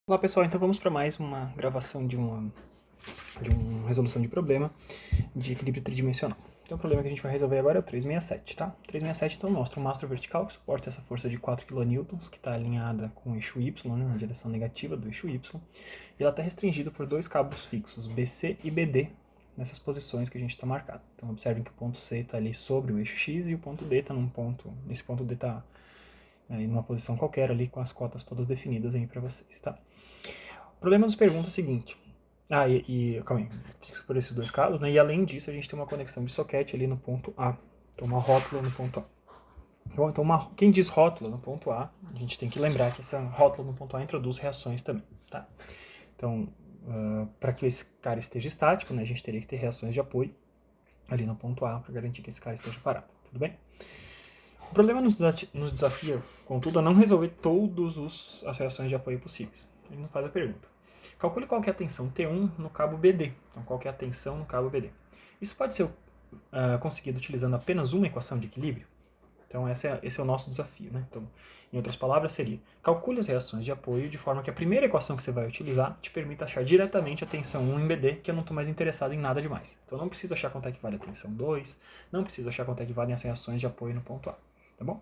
Olá pessoal, então vamos para mais uma gravação de uma resolução de problema de equilíbrio tridimensional. Então o problema que a gente vai resolver agora é o 367, tá? O 367 então mostra um mastro vertical que suporta essa força de 4 kN, que está alinhada com o eixo Y, né, na direção negativa do eixo Y, e ela está restringida por dois cabos fixos, BC e BD, nessas posições que a gente está marcado. Então observem que o ponto C está ali sobre o eixo X e o ponto D está nesse ponto D está em uma posição qualquer ali com as cotas todas definidas aí para vocês, tá? O problema nos pergunta o seguinte. Calma aí, fixa por esses dois cabos, né? E além disso, a gente tem uma conexão de soquete ali no ponto A. Então, uma rótula no ponto A. Então, quem diz rótula no ponto A, a gente tem que lembrar que essa rótula no ponto A introduz reações também, tá? Então, para que esse cara esteja estático, né, a gente teria que ter reações de apoio ali no ponto A para garantir que esse cara esteja parado, tudo bem? O problema nos desafia, contudo, a não resolver todas as reações de apoio possíveis. Ele não faz a pergunta. Calcule qual é a tensão T1 no cabo BD. Então, qual é a tensão no cabo BD? Isso pode ser conseguido utilizando apenas uma equação de equilíbrio? Então, esse é o nosso desafio, né? Então, em outras palavras, seria: calcule as reações de apoio de forma que a primeira equação que você vai utilizar te permita achar diretamente a tensão 1 em BD, que eu não estou mais interessado em nada demais. Então, não precisa achar quanto é que vale a tensão 2, não precisa achar quanto é que valem as reações de apoio no ponto A. Tá bom?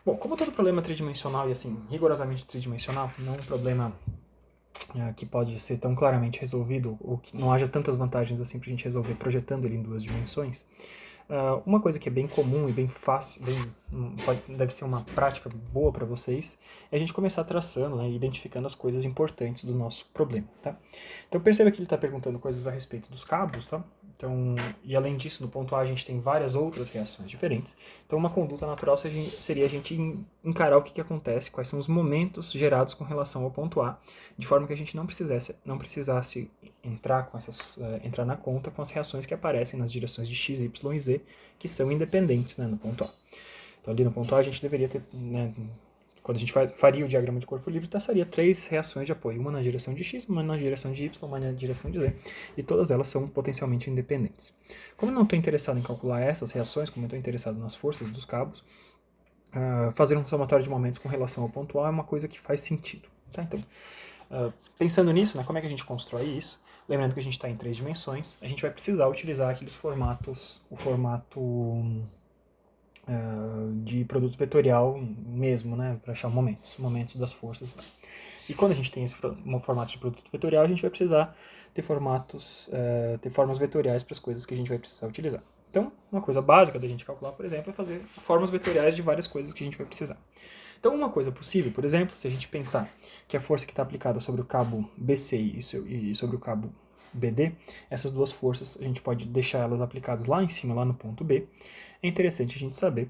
Bom, como todo problema tridimensional, e assim, rigorosamente tridimensional, não um problema que pode ser tão claramente resolvido, ou que não haja tantas vantagens assim para a gente resolver projetando ele em duas dimensões, uma coisa que é bem comum e bem fácil, deve ser uma prática boa para vocês, é a gente começar traçando, né, identificando as coisas importantes do nosso problema, tá? Então perceba que ele está perguntando coisas a respeito dos cabos, tá? Então, e além disso, no ponto A a gente tem várias outras reações diferentes. Então uma conduta natural seria a gente encarar o que acontece, quais são os momentos gerados com relação ao ponto A, de forma que a gente não precisasse entrar na conta com as reações que aparecem nas direções de x, y e z, que são independentes, né, no ponto A. Então ali no ponto A a gente deveria ter, né, quando a gente faria o diagrama de corpo livre, traçaria três reações de apoio, uma na direção de x, uma na direção de y, uma na direção de z, e todas elas são potencialmente independentes. Como eu não estou interessado em calcular essas reações, como eu estou interessado nas forças dos cabos, fazer um somatório de momentos com relação ao ponto A é uma coisa que faz sentido. Tá? Então, pensando nisso, né, como é que a gente constrói isso? Lembrando que a gente está em três dimensões, a gente vai precisar utilizar aqueles formatos, o formato de produto vetorial mesmo, né, para achar momentos das forças. E quando a gente tem esse formato de produto vetorial, a gente vai precisar ter ter formas vetoriais para as coisas que a gente vai precisar utilizar. Então, uma coisa básica da gente calcular, por exemplo, é fazer formas vetoriais de várias coisas que a gente vai precisar. Então, uma coisa possível, por exemplo, se a gente pensar que a força que está aplicada sobre o cabo BC e sobre o cabo BD, essas duas forças a gente pode deixar elas aplicadas lá em cima, lá no ponto B. É interessante a gente saber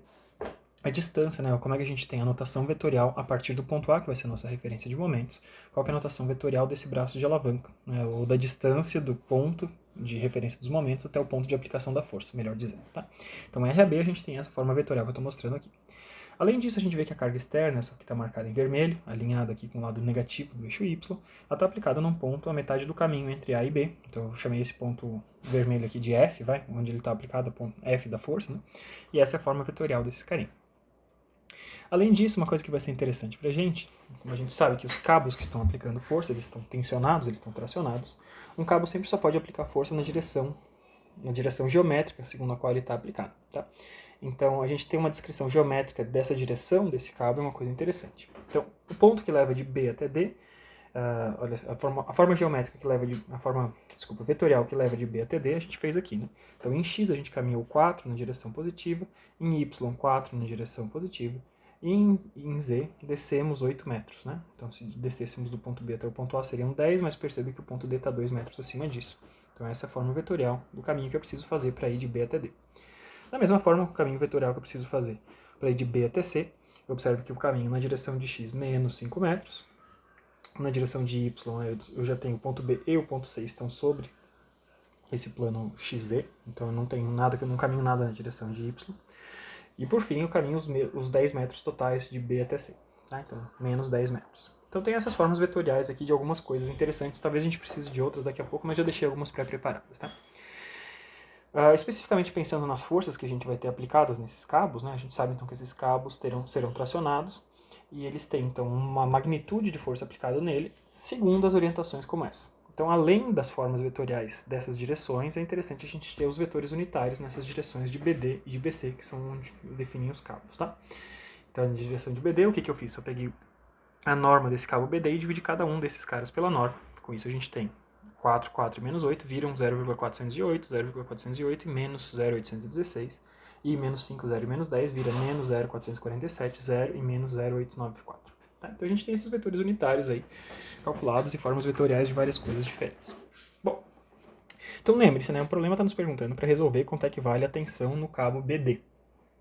a distância, né? Como é que a gente tem a notação vetorial a partir do ponto A, que vai ser a nossa referência de momentos, qual que é a notação vetorial desse braço de alavanca, né? Ou da distância do ponto de referência dos momentos até o ponto de aplicação da força, melhor dizendo. Tá? Então, em RAB a gente tem essa forma vetorial que eu estou mostrando aqui. Além disso, a gente vê que a carga externa, essa que está marcada em vermelho, alinhada aqui com o lado negativo do eixo Y, ela está aplicada num ponto a metade do caminho entre A e B. Então eu chamei esse ponto vermelho aqui de F, onde ele está aplicado, ponto F da força, né? E essa é a forma vetorial desse carinha. Além disso, uma coisa que vai ser interessante para a gente, como a gente sabe que os cabos que estão aplicando força, eles estão tensionados, eles estão tracionados, um cabo sempre só pode aplicar força na direção geométrica segundo a qual ele está aplicado. Tá? Então, a gente tem uma descrição geométrica dessa direção desse cabo, é uma coisa interessante. Então, o ponto que leva de B até D, olha, a forma geométrica que leva vetorial que leva de B até D, a gente fez aqui. Né? Então, em X a gente caminhou 4 na direção positiva, em Y 4 na direção positiva, e em Z descemos 8 metros. Né? Então, se descêssemos do ponto B até o ponto A seriam 10, mas percebe que o ponto D está 2 metros acima disso. Então essa é a forma vetorial do caminho que eu preciso fazer para ir de B até D. Da mesma forma, o caminho vetorial que eu preciso fazer para ir de B até C, eu observo que o caminho na direção de X menos 5 metros, na direção de Y eu já tenho o ponto B e o ponto C estão sobre esse plano XZ, então eu não tenho nada, eu não caminho nada na direção de Y. E por fim eu caminho os 10 metros totais de B até C, tá? Então menos 10 metros. Então tem essas formas vetoriais aqui de algumas coisas interessantes, talvez a gente precise de outras daqui a pouco, mas já deixei algumas pré-preparadas, tá? Especificamente pensando nas forças que a gente vai ter aplicadas nesses cabos, né, a gente sabe então que esses cabos serão tracionados, e eles têm, então, uma magnitude de força aplicada nele, segundo as orientações como essa. Então, além das formas vetoriais dessas direções, é interessante a gente ter os vetores unitários nessas direções de BD e de BC, que são onde definem os cabos, tá? Então, na direção de BD, o que eu fiz? Eu peguei a norma desse cabo BD e dividi cada um desses caras pela norma. Com isso, a gente tem 4, 4 e menos 8 viram 0,408, 0,408 e menos 0,816. E menos 5, 0 e menos 10 vira menos 0,447, 0 e menos 0,894. Tá? Então a gente tem esses vetores unitários aí, calculados em formas vetoriais de várias coisas diferentes. Bom, então lembre-se, né, o problema está nos perguntando para resolver quanto é que vale a tensão no cabo BD.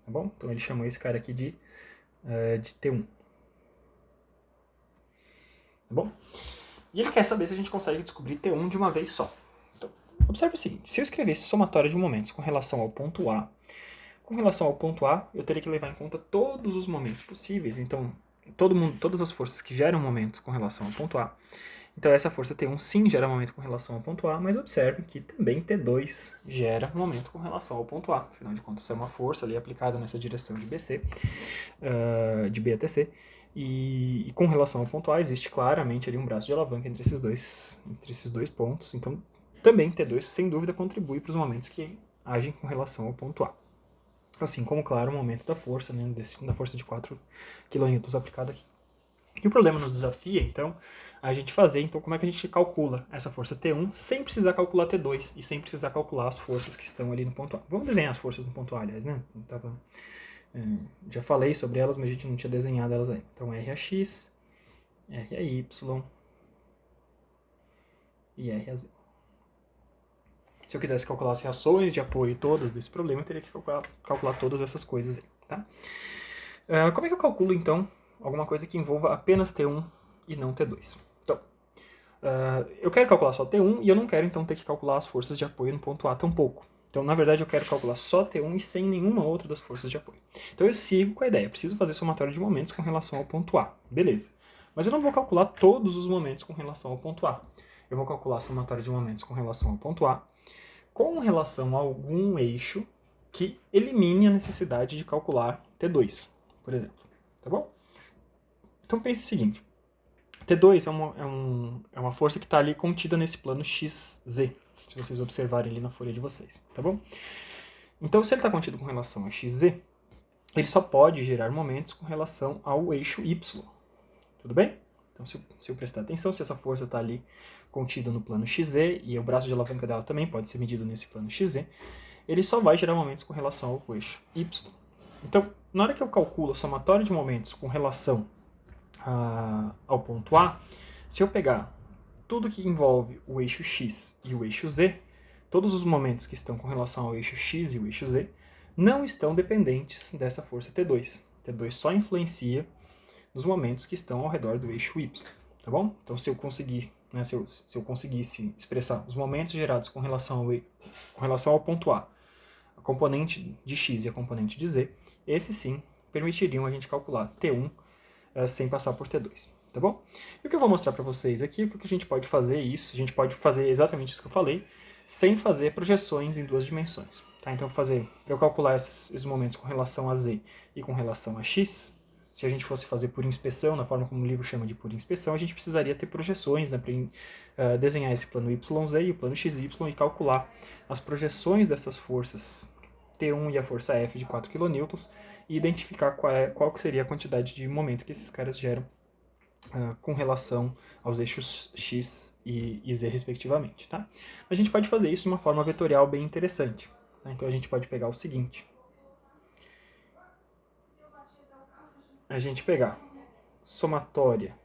Tá bom? Então ele chamou esse cara aqui de T1. Tá bom? E ele quer saber se a gente consegue descobrir T1 de uma vez só. Então, observe o seguinte, se eu escrevesse somatória de momentos com relação ao ponto A, eu teria que levar em conta todos os momentos possíveis, então todas as forças que geram momento com relação ao ponto A. Então essa força T1 sim gera momento com relação ao ponto A, mas observe que também T2 gera momento com relação ao ponto A. Afinal de contas, é uma força ali aplicada nessa direção de BC, de B até C. E com relação ao ponto A, existe claramente ali um braço de alavanca entre esses dois pontos. Então, também T2, sem dúvida, contribui para os momentos que agem com relação ao ponto A. Assim como, claro, o momento da força, né, da força de 4 kN aplicada aqui. E o problema nos desafia, então, a gente fazer, então, como é que a gente calcula essa força T1 sem precisar calcular T2 e sem precisar calcular as forças que estão ali no ponto A. Vamos desenhar as forças no ponto A, aliás, né? Já falei sobre elas, mas a gente não tinha desenhado elas aí. Então, RAX, RAY e RAZ. Se eu quisesse calcular as reações de apoio todas desse problema, eu teria que calcular todas essas coisas aí, tá? Como é que eu calculo, então, alguma coisa que envolva apenas T1 e não T2? Então, eu quero calcular só T1 e eu não quero, então, ter que calcular as forças de apoio no ponto A tampouco. Então, na verdade, eu quero calcular só T1 e sem nenhuma outra das forças de apoio. Então, eu sigo com a ideia. Preciso fazer somatório de momentos com relação ao ponto A. Beleza. Mas eu não vou calcular todos os momentos com relação ao ponto A. Eu vou calcular somatório de momentos com relação ao ponto A com relação a algum eixo que elimine a necessidade de calcular T2, por exemplo. Tá bom? Então, pense o seguinte. T2 é uma força que está ali contida nesse plano XZ, se vocês observarem ali na folha de vocês, tá bom? Então, se ele está contido com relação a XZ, ele só pode gerar momentos com relação ao eixo Y, tudo bem? Então, se eu prestar atenção, se essa força está ali contida no plano XZ, e o braço de alavanca dela também pode ser medido nesse plano XZ, ele só vai gerar momentos com relação ao eixo Y. Então, na hora que eu calculo o somatório de momentos com relação ao ponto A, se eu pegar tudo que envolve o eixo X e o eixo Z, todos os momentos que estão com relação ao eixo X e o eixo Z não estão dependentes dessa força T2. T2 só influencia nos momentos que estão ao redor do eixo Y, tá bom? Então, se eu conseguisse expressar os momentos gerados com relação ao ponto A componente de X e a componente de Z, esses sim permitiriam a gente calcular T1 sem passar por T2, tá bom? E o que eu vou mostrar para vocês aqui é que a gente pode fazer isso, a gente pode fazer exatamente isso que eu falei, sem fazer projeções em duas dimensões. Tá? Então, para eu calcular esses momentos com relação a Z e com relação a X, se a gente fosse fazer por inspeção, na forma como o livro chama de por inspeção, a gente precisaria ter projeções, né, para desenhar esse plano YZ e o plano XY e calcular as projeções dessas forças T1 e a força F de 4 kN e identificar qual seria a quantidade de momento que esses caras geram com relação aos eixos X e Z, respectivamente. Tá? A gente pode fazer isso de uma forma vetorial bem interessante. Tá? Então a gente pode pegar o seguinte. A gente pegar somatória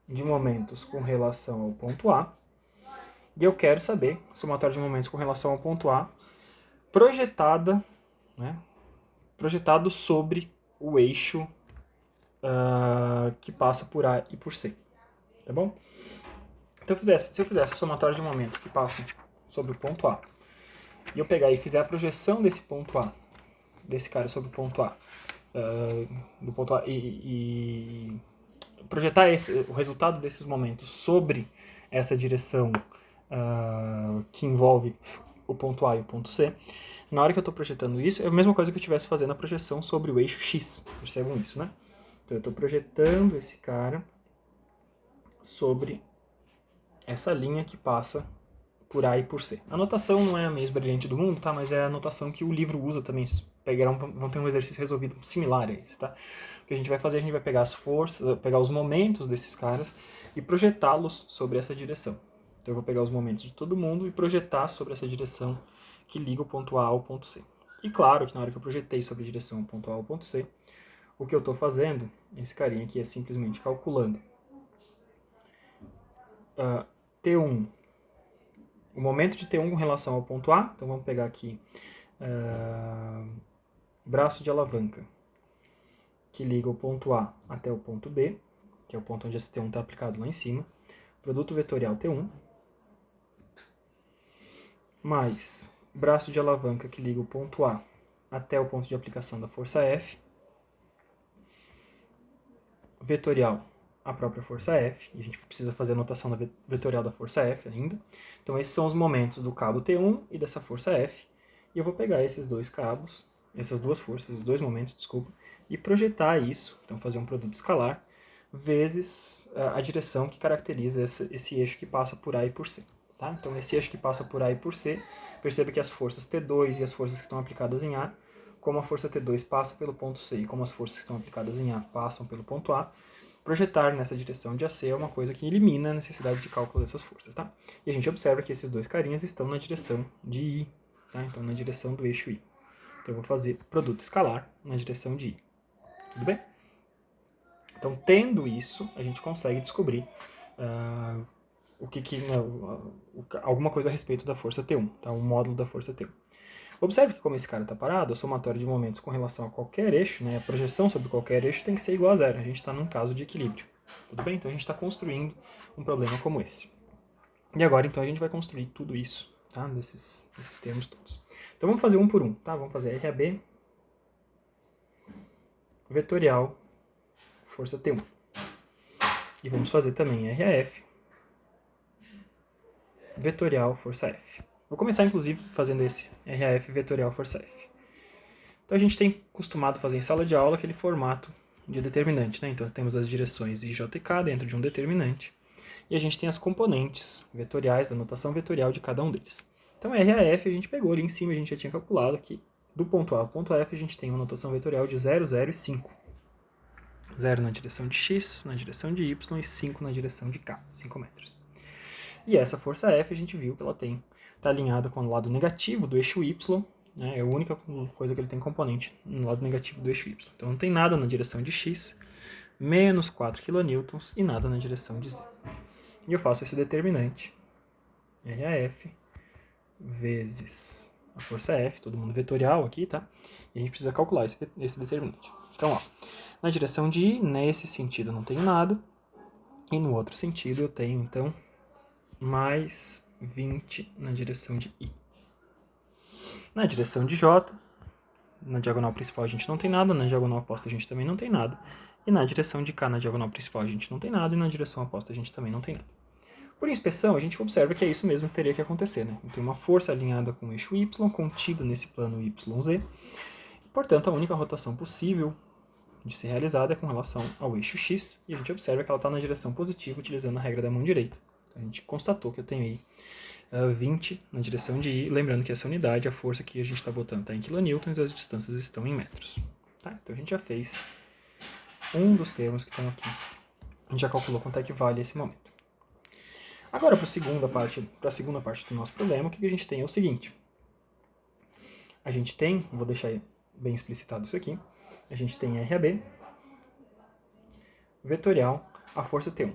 de momentos com relação ao ponto A, e eu quero saber somatória de momentos com relação ao ponto A projetado sobre o eixo que passa por A e por C, tá bom? Então, se eu fizesse a somatória de momentos que passam sobre o ponto A, e eu pegar e fizer a projeção desse ponto A, desse cara sobre o ponto A, do ponto A e projetar o resultado desses momentos sobre essa direção que envolve o ponto A e o ponto C, na hora que eu estou projetando isso, é a mesma coisa que eu estivesse fazendo a projeção sobre o eixo X. Percebam isso, né? Então, eu estou projetando esse cara sobre essa linha que passa por A e por C. A notação não é a mais brilhante do mundo, tá? Mas é a notação que o livro usa também. Vão ter um exercício resolvido similar a esse, tá? O que a gente vai fazer, a gente vai pegar as forças, pegar os momentos desses caras e projetá-los sobre essa direção. Então eu vou pegar os momentos de todo mundo e projetar sobre essa direção que liga o ponto A ao ponto C. E claro que na hora que eu projetei sobre a direção ponto A ao ponto C, o que eu estou fazendo, esse carinha aqui, é simplesmente calculando T1, o momento de T1 com relação ao ponto A. Então vamos pegar aqui braço de alavanca, que liga o ponto A até o ponto B, que é o ponto onde esse T1 está aplicado lá em cima, produto vetorial T1, mais braço de alavanca que liga o ponto A até o ponto de aplicação da força F, vetorial a própria força F, e a gente precisa fazer a notação da vetorial da força F ainda. Então esses são os momentos do cabo T1 e dessa força F, e eu vou pegar esses dois cabos, essas duas forças, esses dois momentos, desculpa, e projetar isso, então fazer um produto escalar, vezes a direção que caracteriza esse eixo que passa por A e por C. Tá? Então esse eixo que passa por A e por C, perceba que as forças T2 e as forças que estão aplicadas em A, como a força T2 passa pelo ponto C e como as forças que estão aplicadas em A passam pelo ponto A, projetar nessa direção de AC é uma coisa que elimina a necessidade de cálculo dessas forças. Tá? E a gente observa que esses dois carinhas estão na direção de I, tá? Então na direção do eixo I. Então eu vou fazer produto escalar na direção de I. Tudo bem? Então, tendo isso, a gente consegue descobrir alguma coisa a respeito da força T1, tá? Um módulo da força T1. Observe que como esse cara está parado, a somatória de momentos com relação a qualquer eixo, né, a projeção sobre qualquer eixo tem que ser igual a zero. A gente está num caso de equilíbrio. Tudo bem? Então a gente está construindo um problema como esse. E agora, então, a gente vai construir tudo isso, tá? Desses termos todos. Então vamos fazer um por um, tá? Vamos fazer RAB, vetorial, força T1. E vamos fazer também RAF, vetorial, força F. Vou começar, inclusive, fazendo esse RAF, vetorial, força F. Então a gente tem costumado fazer em sala de aula aquele formato de determinante, né? Então temos as direções I, J e K dentro de um determinante. E a gente tem as componentes vetoriais da notação vetorial de cada um deles. Então RAF a gente pegou ali em cima, a gente já tinha calculado que do ponto A ao ponto F a gente tem uma notação vetorial de 0, 0 e 5. 0 na direção de X, na direção de Y e 5 na direção de K, 5 metros. E essa força F a gente viu que ela está alinhada com o lado negativo do eixo Y, né? É a única coisa que ele tem componente no lado negativo do eixo Y. Então não tem nada na direção de X, menos 4 kN e nada na direção de Z. E eu faço esse determinante, RAF, vezes a força F, todo mundo vetorial aqui, tá? E a gente precisa calcular esse determinante. Então, ó, na direção de I, nesse sentido eu não tenho nada, e no outro sentido eu tenho, então, mais 20 na direção de I. Na direção de J, na diagonal principal a gente não tem nada, na diagonal oposta a gente também não tem nada, e na direção de K, na diagonal principal a gente não tem nada, e na direção oposta a gente também não tem nada. Por inspeção, a gente observa que é isso mesmo que teria que acontecer, né? Eu tenho uma força alinhada com o eixo Y, contida nesse plano YZ, e, portanto, a única rotação possível de ser realizada é com relação ao eixo X, e a gente observa que ela está na direção positiva, utilizando a regra da mão direita. Então, a gente constatou que eu tenho aí 20 na direção de I, lembrando que essa unidade, a força que a gente está botando está em kilonewtons e as distâncias estão em metros. Tá? Então a gente já fez um dos termos que estão aqui. A gente já calculou quanto é que vale esse momento. Agora, para a segunda parte do nosso problema, o que a gente tem é o seguinte. A gente tem, vou deixar bem explicitado isso aqui, a gente tem RAB, vetorial, a força T1.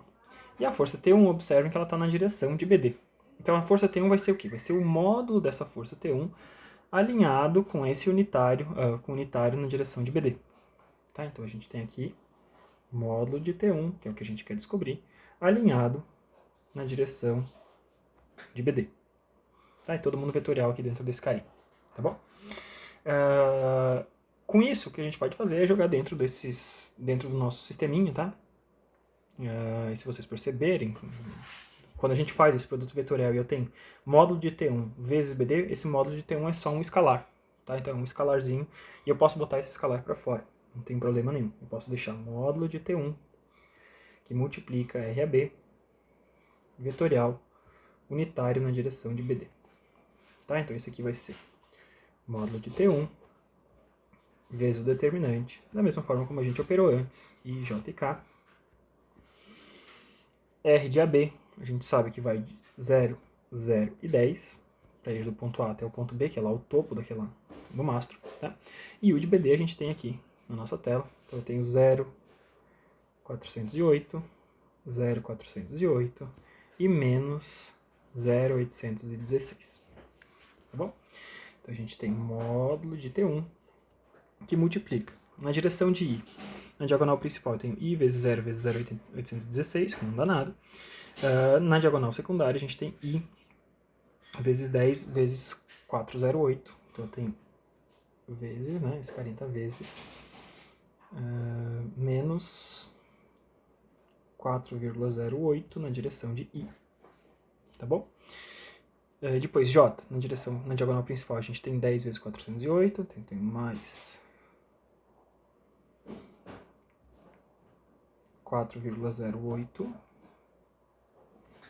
E a força T1, observem que ela está na direção de BD. Então a força T1 vai ser o quê? Vai ser o módulo dessa força T1 alinhado com esse unitário, com o unitário na direção de BD. Tá? Então a gente tem aqui módulo de T1, que é o que a gente quer descobrir, alinhado na direção de BD. Tá? E todo mundo vetorial aqui dentro desse carinha. Tá bom? Com isso, o que a gente pode fazer é jogar dentro do nosso sisteminha, tá? E se vocês perceberem, quando a gente faz esse produto vetorial e eu tenho módulo de T1 vezes BD, esse módulo de T1 é só um escalar, tá? Então é um escalarzinho e eu posso botar esse escalar para fora. Não tem problema nenhum. Eu posso deixar módulo de T1, que multiplica RAB, vetorial, unitário na direção de BD. Tá? Então isso aqui vai ser módulo de T1 vezes o determinante, da mesma forma como a gente operou antes, I, J e K. R de AB, a gente sabe que vai de 0, 0 e 10, para ir do ponto A até o ponto B, que é lá o topo do mastro. Tá? E o de BD a gente tem aqui na nossa tela. Então eu tenho 0, 408, 0, 408 e menos 0, 816. Tá bom? Então a gente tem módulo de T1 que multiplica na direção de I. Na diagonal principal eu tenho I vezes 0 vezes 0, 816, que não dá nada. Na diagonal secundária a gente tem I vezes 10 vezes 408. Então eu tenho vezes, né, esse 40 vezes, menos 4,08 na direção de I. Tá bom? Depois J, na diagonal principal a gente tem 10 vezes 408, então tem mais 4,08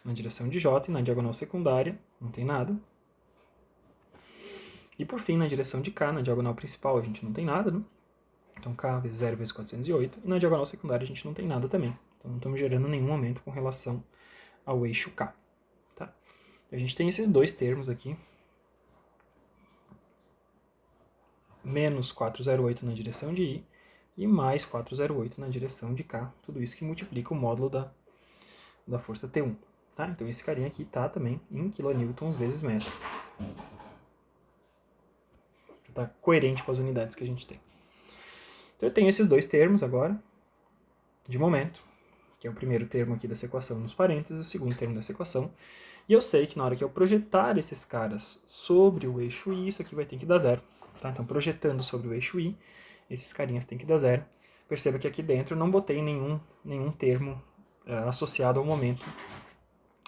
na direção de J, e na diagonal secundária não tem nada. E por fim, na direção de K, na diagonal principal a gente não tem nada, né? Então K vezes 0 vezes 408, e na diagonal secundária a gente não tem nada também. Então não estamos gerando nenhum aumento com relação ao eixo K. Tá? A gente tem esses dois termos aqui, menos 408 na direção de I e mais 408 na direção de K, tudo isso que multiplica o módulo da força T1. Tá? Então esse carinha aqui está também em kilonewtons vezes metro. Está coerente com as unidades que a gente tem. Então eu tenho esses dois termos agora, de momento, que é o primeiro termo aqui dessa equação nos parênteses, o segundo termo dessa equação. E eu sei que na hora que eu projetar esses caras sobre o eixo I, isso aqui vai ter que dar zero. Tá? Então projetando sobre o eixo I, esses carinhas têm que dar zero. Perceba que aqui dentro eu não botei nenhum termo associado ao momento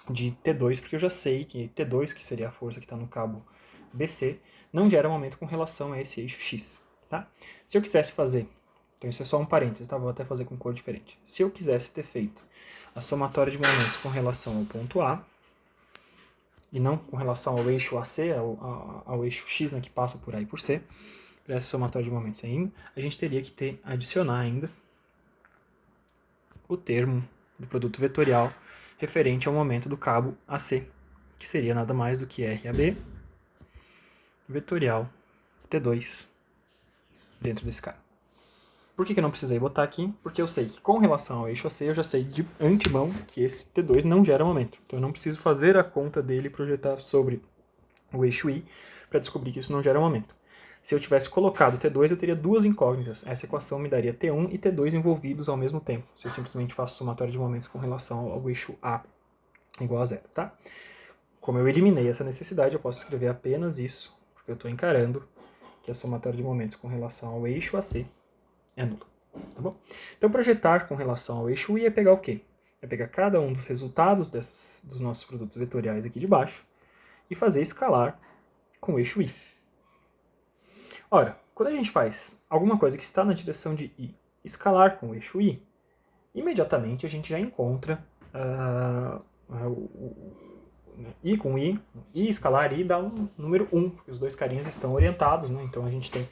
de T2, porque eu já sei que T2, que seria a força que está no cabo BC, não gera momento com relação a esse eixo X. Tá? Se eu quisesse fazer, então isso é só um parênteses, tá? Vou até fazer com cor diferente. Se eu quisesse ter feito a somatória de momentos com relação ao ponto A, e não com relação ao eixo AC, ao eixo X, né, que passa por A e por C, para essa somatória de momentos ainda, a gente teria que adicionar ainda o termo do produto vetorial referente ao momento do cabo AC, que seria nada mais do que RAB vetorial T2 dentro desse cara. Por que eu não precisei botar aqui? Porque eu sei que com relação ao eixo AC, eu já sei de antemão que esse T2 não gera momento. Então eu não preciso fazer a conta dele e projetar sobre o eixo I para descobrir que isso não gera momento. Se eu tivesse colocado T2, eu teria duas incógnitas. Essa equação me daria T1 e T2 envolvidos ao mesmo tempo. Se eu simplesmente faço somatória de momentos com relação ao eixo A igual a zero, tá? Como eu eliminei essa necessidade, eu posso escrever apenas isso, porque eu estou encarando que a somatória de momentos com relação ao eixo AC é nula. Tá bom? Então, projetar com relação ao eixo I é pegar o quê? É pegar cada um dos resultados dos nossos produtos vetoriais aqui de baixo e fazer escalar com o eixo I. Ora, quando a gente faz alguma coisa que está na direção de I escalar com o eixo I, imediatamente a gente já encontra I com I escalar I dá um número 1, porque os dois carinhas estão orientados, né? Então a gente tem,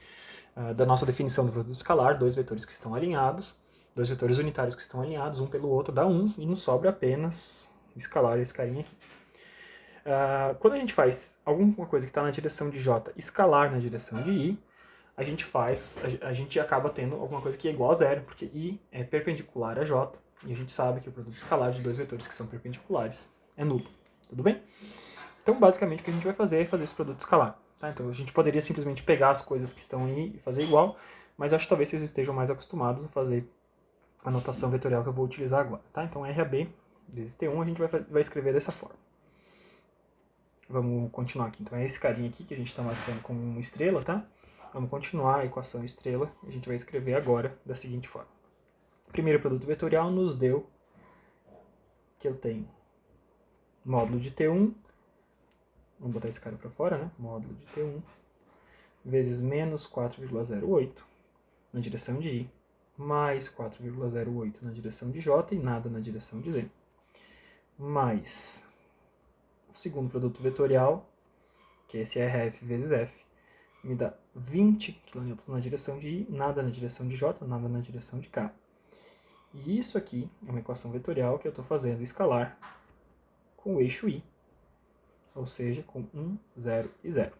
da nossa definição do produto escalar, dois vetores que estão alinhados, dois vetores unitários que estão alinhados, um pelo outro dá 1, e nos sobra apenas escalar esse carinha aqui. Quando a gente faz alguma coisa que está na direção de J escalar na direção de I, a gente acaba tendo alguma coisa que é igual a zero, porque I é perpendicular a J, e a gente sabe que o produto escalar de dois vetores que são perpendiculares é nulo. Tudo bem? Então, basicamente, o que a gente vai fazer é fazer esse produto escalar. Tá? Então, a gente poderia simplesmente pegar as coisas que estão aí e fazer igual, mas acho que talvez vocês estejam mais acostumados a fazer a notação vetorial que eu vou utilizar agora. Tá? Então, RAB vezes T1 a gente vai escrever dessa forma. Vamos continuar aqui. Então, é esse carinha aqui que a gente está marcando como uma estrela, tá? Vamos continuar a equação estrela. A gente vai escrever agora da seguinte forma. O primeiro produto vetorial nos deu que eu tenho módulo de T1, vamos botar esse cara para fora, né? Módulo de T1, vezes menos 4,08 na direção de I, mais 4,08 na direção de J e nada na direção de Z, mais o segundo produto vetorial, que é esse RF vezes F, me dá 20 kN na direção de I, nada na direção de J, nada na direção de K. E isso aqui é uma equação vetorial que eu estou fazendo escalar com o eixo I, ou seja, com 1, 0 e 0.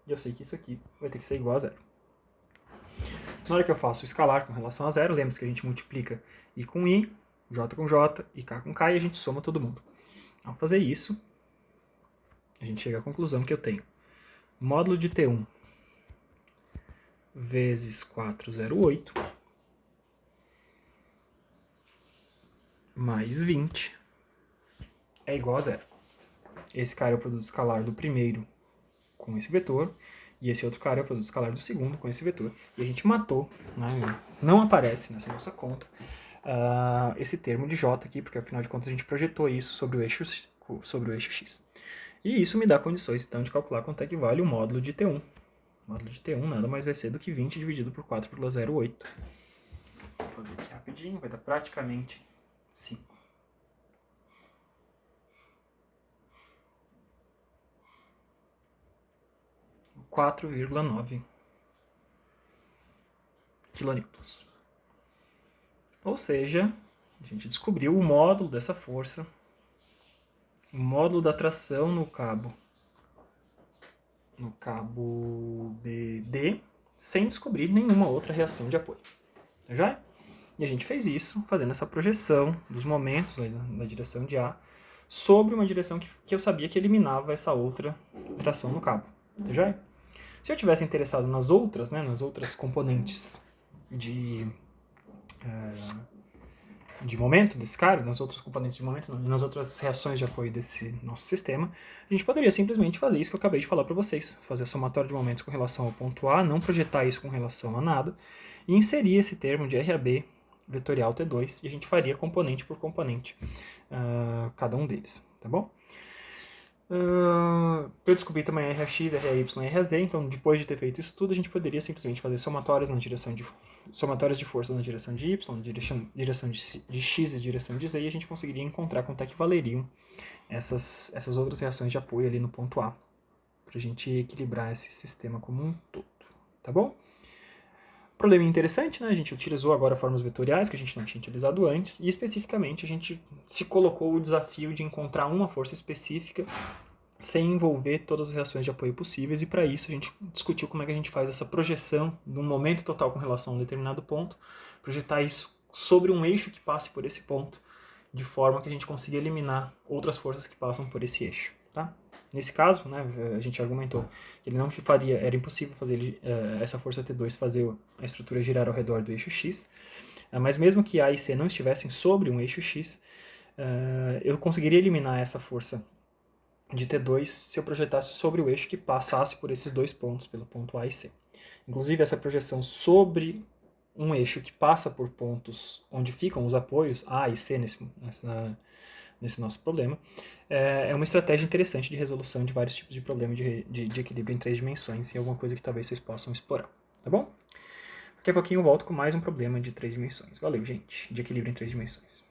E eu sei que isso aqui vai ter que ser igual a 0. Na hora que eu faço o escalar com relação a 0, lembra-se que a gente multiplica I com I, J com J e K com K e a gente soma todo mundo. Ao fazer isso, a gente chega à conclusão que eu tenho módulo de T1 vezes 408 mais 20 é igual a 0. Esse cara é o produto escalar do primeiro com esse vetor, e esse outro cara é o produto escalar do segundo com esse vetor. E a gente matou, né? Não aparece nessa nossa conta esse termo de J aqui, porque afinal de contas a gente projetou isso sobre o eixo X. E isso me dá condições, então, de calcular quanto é que vale o módulo de T1. O módulo de T1 nada mais vai ser do que 20 dividido por 4,08. Vou fazer aqui rapidinho, vai dar praticamente 5. 4,9 kN. Ou seja, a gente descobriu o módulo dessa força, o módulo da tração no cabo BD, sem descobrir nenhuma outra reação de apoio. Tá já? E a gente fez isso fazendo essa projeção dos momentos na direção de A sobre uma direção que eu sabia que eliminava essa outra tração no cabo. Tá já? Se eu tivesse interessado nas outras componentes de momento desse cara, nas outras componentes de momento, nas outras reações de apoio desse nosso sistema, a gente poderia simplesmente fazer isso que eu acabei de falar para vocês, fazer somatório de momentos com relação ao ponto A, não projetar isso com relação a nada, e inserir esse termo de RAB vetorial T2, e a gente faria componente por componente cada um deles, tá bom? Eu descobri também RAX, RAY e RAZ, então depois de ter feito isso tudo, a gente poderia simplesmente fazer somatórias de força na direção de Y, direção de X e direção de Z, e a gente conseguiria encontrar quanto é que valeriam essas outras reações de apoio ali no ponto A, para a gente equilibrar esse sistema como um todo, tá bom? Problema interessante, né? A gente utilizou agora formas vetoriais que a gente não tinha utilizado antes, e especificamente a gente se colocou o desafio de encontrar uma força específica sem envolver todas as reações de apoio possíveis, e para isso a gente discutiu como é que a gente faz essa projeção de um momento total com relação a um determinado ponto, projetar isso sobre um eixo que passe por esse ponto, de forma que a gente consiga eliminar outras forças que passam por esse eixo, tá? Nesse caso, né, a gente argumentou que ele não faria, era impossível fazer essa força T2 fazer a estrutura girar ao redor do eixo X, mas mesmo que A e C não estivessem sobre um eixo X, eu conseguiria eliminar essa força de T2 se eu projetasse sobre o eixo que passasse por esses dois pontos, pelo ponto A e C. Inclusive, essa projeção sobre um eixo que passa por pontos onde ficam os apoios A e C nesse nosso problema, é uma estratégia interessante de resolução de vários tipos de problema de equilíbrio em 3 dimensões, e alguma coisa que talvez vocês possam explorar, tá bom? Daqui a pouquinho eu volto com mais um problema de 3 dimensões. Valeu, gente, de equilíbrio em 3 dimensões.